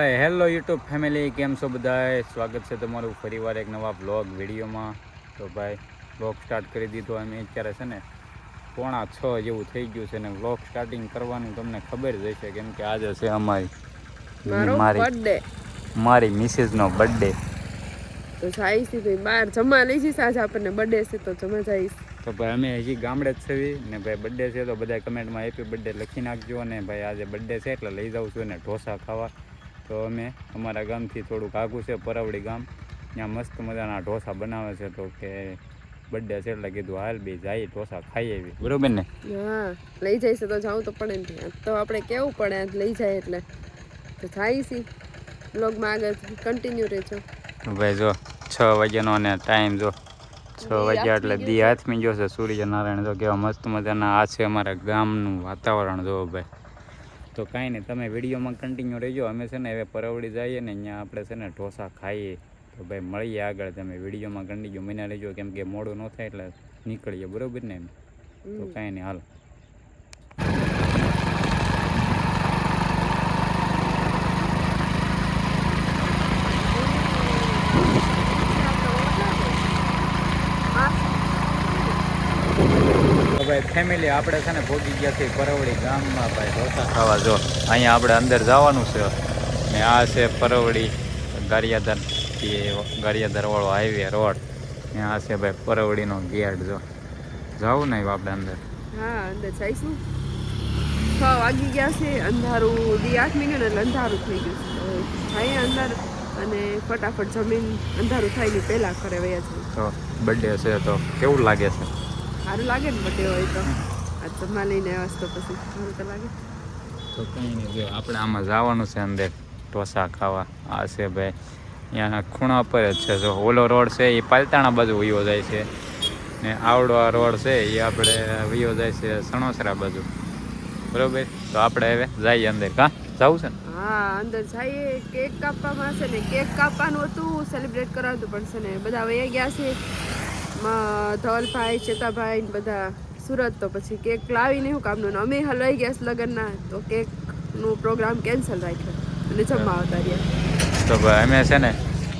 Hello YouTube family, કેમ છો બધાય? સ્વાગત છે તમારું ફરીવાર એક નવા બ્લોગ વિડીયોમાં. તો ભાઈ બ્લોગ સ્ટાર્ટ કરી દીધો. અમે અત્યારે છે ને 5:45 જેવું થઈ ગયું છે ને બ્લોગ સ્ટાર્ટિંગ કરવાનું તમને ખબર જ હશે, કેમ કે આજે છે મારી મિસિસનો બર્થડે. તો જઈશ ભાઈ બહાર જમવા લઈ જઈશ. આજે આપણને બર્થડે છે તો જમવા જઈશ. તો ભાઈ અમે હજી ગામડે જ છીએ ને ભાઈ બર્થડે છે તો બધા કમેન્ટમાં હેપી બર્થડે લખી નાખજો. અને ભાઈ આજે બર્થડે છે એટલે લઈ જાઉં છું ને ઢોસા ખાવા. તો અમે અમારા ગામથી થોડુંક આઘું છે પરવડી ગામ, ત્યાં મસ્ત મજાના ઢોસા બનાવે છે. તો કે બર્થડે છે એટલે કીધું હાલ બી જાય ઢોસા ખાઈ આવી, બરોબર ને? હા, લઈ જઈશ તો જાવું તો પડે ને, તો આપણે કેવું પડે લઈ જાય એટલે. તો જઈશી બ્લોગમાં આગળ કન્ટિન્યુ રહેજો. ભાઈ જો 6 વાગ્યાનો અને ટાઈમ જો 6 વાગ્યા એટલે દી હાથમી ગયો છે. સૂર્યનારાયણ જો કેવા મસ્ત મજાના આ છે અમારા ગામનું વાતાવરણ જો ભાઈ. તો કાંઈ નહીં, તમે વિડીયોમાં કન્ટિન્યુ રહેજો. અમે છે ને હવે પરવડી જઈએ ને અહીંયા આપણે છે ને ઢોસા ખાઈએ. તો ભાઈ મળીએ આગળ, તમે વિડીયોમાં કન્ટિન્યુ મને રહેજો, કેમ કે મોડું ન થાય એટલે નીકળીએ, બરોબર ને? તો કાંઈ નહીં, હાલો. ભાઈ ફેમિલી આપણે છે ને પહોંચી ગયા છીએ પરવડી ગામમાં ભાઈ ઢોસા ખાવા. જો અહીંયા આપણે અંદર જવાનું છે ને આ છે પરવડી ગારિયાધરવાળો હાઈવે રોડ ને આ છે ભાઈ પરવડીનો ગેટ. જો જવું ને આપણે અંદર? હા, અંદર જઈશું. 6 વાગી ગયા છે, અંધારું દી 8 મિનિટ એટલે અંધારું થઈ ગયું છે. જઈએ અંદર અને ફટાફટ જમીન અંધારું થાય ને પહેલા ઘરે વયા જઈએ. તો બર્થડે છે તો કેવું લાગે છે? સારું લાગે ને બર્થડે હોય તો. આ જમવા લઈને આવ્યા તો પછી સારું તો લાગે. તો કંઈ નહીં, જો આપણે આમાં જવાનું છે અંદર ઢોસા ખાવા. આ છે ભાઈ અહીંયા ખૂણા પર જ છે. જો ઓલો રોડ છે એ પાલતાણા બાજુ વયો જાય છે ને આવડો આ રોડ છે એ આપણે વયો જાય છે સણોસરા બાજુ, બરોબર? તો આપણે હવે જઈએ અંદર. કાં જવું છે ને? હા, અંદર જઈએ. કેક કાપવામાં છે ને, કેક કાપવાનું હતું, સેલિબ્રેટ કરાવતું પણ છે ને બધા વયા ગયા છે. ધવલભાઈ, ચેતાભાઈ બધા સુરત. તો પછી કેક લાવીને શું કામનું, અમે હલવાઈ ગયા લગ્નના, તો કેકનું પ્રોગ્રામ કેન્સલ રાખ્યો અને જમવા આવતા રહ્યા. તો ભાઈ અમે છે ને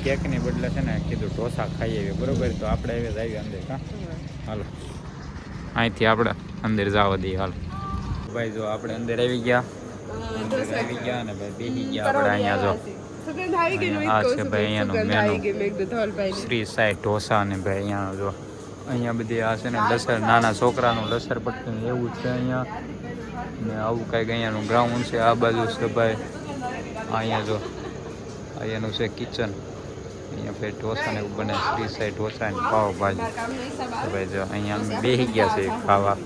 કેકની બદલે છે ને કીધું ઢોસા ખાઈ આવીએ, બરોબર? તો આપણે હવે જઈએ અંદર. કાં હાલો, અહીંથી આપણે અંદર જવા દઈએ. હાલો ભાઈ, જો આપણે અંદર આવી ગયા અને ભાઈ બેસી ગયા આપણે અહીંયા. જો આ છે ભાઈ અહીંયાનું મેનુ, શ્રી સાઈ ઢોસા. અને ભાઈ અહીંયા જો અહીંયા બધી આ છે ને લસર, નાના છોકરાનું લસર પટ્ટી એવું છે અહીંયા ને આવું કંઈક અહીંયાનું ગ્રાઉન્ડ છે. આ બાજુ છે ભાઈ અહીંયા જો અહીંયાનું છે કિચન. અહીંયા ભાઈ ઢોસાને એવું બને, શ્રી સાઈ ઢોસા અને પાવભાજી. તો ભાઈ જો અહીંયા બેસી ગયા છે ખાવા.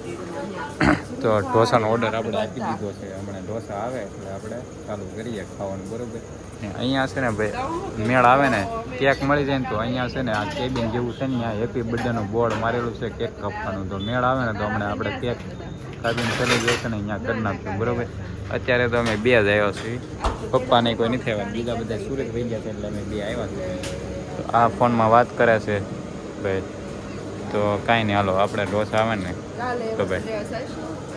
તો ઢોસાનો ઓર્ડર આપણે આપી દીધો છે. હમણાં ઢોસા આવે એટલે આપણે ચાલુ કરીએ ખાવાનું, બરોબર? અહીંયા છે ને ભાઈ મેળ આવે ને કેક મળી જાય ને તો અહીંયા છે ને આ કેબિન જેવું છે ને ત્યાં હેપી બર્થડેનું બોર્ડ મારેલું છે કેક કાપવાનું. તો મેળ આવે ને તો હમણાં આપણે કેક કાપીને સેલિબ્રેશન અહીંયા કરી નાખ્યું, બરોબર? અત્યારે તો અમે 2 જ આવ્યા છીએ, પપ્પાને કોઈ નથી આવ્યા, બીજા બધા સુરત વહી ગયા છે એટલે અમે 2 આવ્યા છીએ. તો આ ફોનમાં વાત કરે છે ભાઈ. તો કાંઈ નહીં, હાલો આપણે ઢોસા આવે ને તો ભાઈ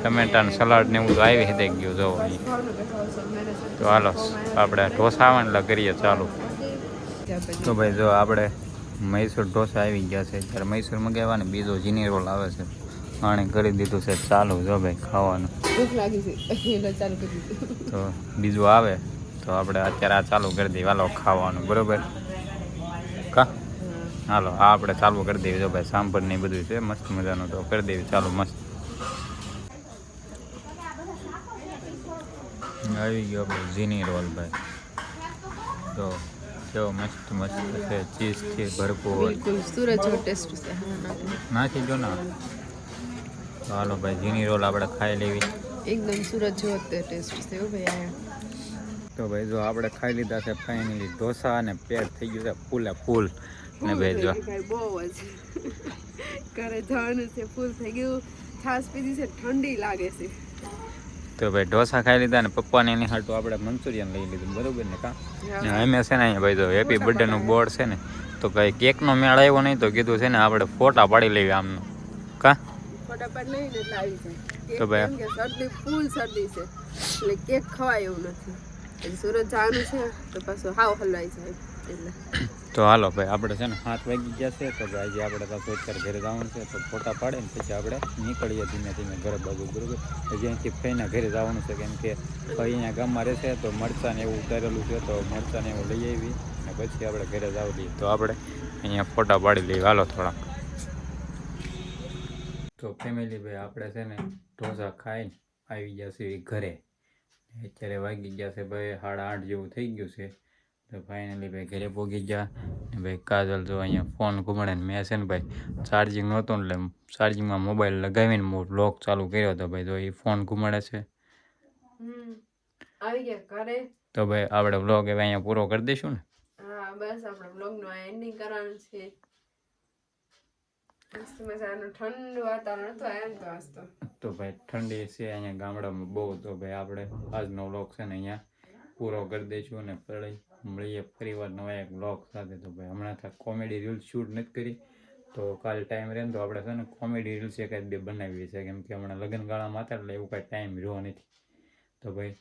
ટમેટાનું સલાડ ને એવું તો આવી થઈ ગયું જો અહીં. તો હાલો આપણે ઢોસા આવે ને એટલે કરીએ ચાલુ. તો ભાઈ જો આપણે મૈસૂર ઢોસા આવી ગયા છે. ત્યારે મૈસૂર મગાવ્યા ને બીજો જીની રોલ આવે છે, આણે કરી દીધું છે ચાલુ. જો ભાઈ ખાવાનું ભૂખ લાગી છે એટલે ચાલુ કરી દીધું. તો બીજું આવે તો આપણે અત્યારે આ ચાલુ કરી દઈએ. હાલો ખાવાનું, બરોબર? કા હાલો આ આપણે ચાલુ કરી દેવી. જો ભાઈ સાંભળ ને બધું છે મસ્ત મજાનું, તો કરી દેવી ચાલુ. મસ્ત આવી ગયો ભાઈ ઝીની રોલ ભાઈ. તો કેવો મસ્ત મસ્ત છે, ચીઝથી ભરપૂર, બિલકુલ સુરત જેવો ટેસ્ટ છે. નાખી જો ને. તો હાલો ભાઈ ઝીની રોલ આપણે ખાઈ લેવી. એકદમ સુરત જેવો ટેસ્ટ છે ભાઈ. તો ભાઈ જો આપણે ખાઈ લીધા છે ફાઇનલી ઢોસા અને પેટ થઈ ગયું છે ફૂલે ફૂલ. ને ભાઈ જો બહુ જ ઘરે જવાનું છે, ફૂલ થઈ ગયું. છાશ પીધી છે, ઠંડી લાગે છે. તો ભાઈ ઢોસા ખાઈ લીધા ને પપ્પાને એની હાટું આપણે મંચુરિયન લઈ લીધું, બરોબર ને? કાં અમે છે ને અહીંયા ભાઈ જો હેપી બર્થડેનું બોર્ડ છે ને, તો કંઈ કેકનો મેળ આવ્યો નહીં તો કીધું છે ને આપણે ફોટા પાડી લેવી આમનું. કાં ફોટા પાડી લઈને એટલે આવી જાય. તો ભાઈ શરદી ફૂલ શરદી છે એટલે કેક ખવાય એવું નથી. પછી સુરત જવાનું છે તો પાછું હાવ હલવાઈ જાય એટલે તો હાલો ભાઈ આપણે છે ને 7 વાગી ગયા છે તો ભાઈ આજે આપણે પાછું અત્યારે ઘરે જવાનું છે તો ફોટા પાડે ને પછી આપણે નીકળીએ ધીમે ધીમે ઘરે બાજુ બરોબર. હજી અહીંથી ફઈના ઘરે જવાનું છે કેમ કે ફઈ અહીંયા ગામમાં રહેશે તો મરચાં ને એવું ઉતારેલું છે તો મરચાં ને એવું લઈ આવી અને પછી આપણે ઘરે જવું દઈએ તો આપણે અહીંયા ફોટા પાડી લઈએ હાલો થોડાક. તો ફેમિલી ભાઈ આપણે છે ને ઢોસા ખાઈને આવી ગયા છે ઘરે. અત્યારે વાગી ગયા છે ભાઈ 8:30 જેવું થઈ ગયું છે તો ફાઇનલી ભાઈ ઘરે પહોંચી ગયા ને ભાઈ કાજલ જો અહીંયા ફોન ઘૂમડે ને મેં છે ને ભાઈ ચાર્જિંગ નહોતું એટલે ચાર્જિંગમાં મોબાઈલ લગાવીને હું વ્લોગ ચાલુ કર્યો હતો ભાઈ તો એ ફોન ઘૂમડે છે. આવી ગયા ઘરે તો ભાઈ આપણે વ્લોગ હવે અહીંયા પૂરો કરી દઈશું ને. હા બસ આપણે બ્લોગનું એન્ડિંગ કરવાનું છે. મસ્ત મજાનું ઠંડુ વાતાવરણ હતું એમ તો આજ તો ભાઈ ઠંડી છે અહીંયા ગામડામાં બહુ તો ભાઈ આપણે આજનો વ્લોગ છે ને અહીંયા પૂરો કરી દઈશું ને ફરી મળીએ ફરીવાર નવા એક વ્લોગ સાથે. તો ભાઈ હમણાં તક કોમેડી રીલ્સ શૂટ નથી કરી તો કાલે ટાઈમ રહે ને તો આપણે છે ને કોમેડી રીલ્સ એકાદ બે બનાવીએ છીએ કેમ કે હમણાં લગ્નગાળામાં હતા એટલે એવું કાંઈ ટાઈમ રહ્યો નથી. તો ભાઈ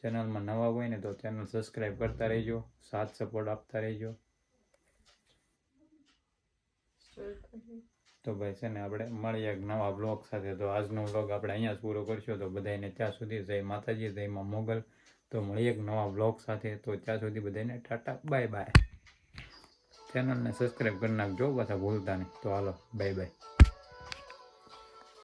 ચેનલમાં નવા હોય ને તો ચેનલ સબસ્ક્રાઈબ કરતા રહેજો, સાથ સપોર્ટ આપતા રહેજો. તો ભાઈ છે ને આપણે મળીએ એક નવા બ્લોગ સાથે. તો આજનો બ્લોગ આપણે અહીંયા જ પૂરો કરશું. તો બધાને ત્યાં સુધી જય માતાજી, જય માં મોગલ. તો મળીએ એક નવા બ્લોગ સાથે. તો ત્યાં સુધી બધાને ટાટા બાય બાય. ચેનલને સબસ્ક્રાઈબ કરી નાખજો પાછા ભૂલતા નહીં. તો હાલો બાય બાય.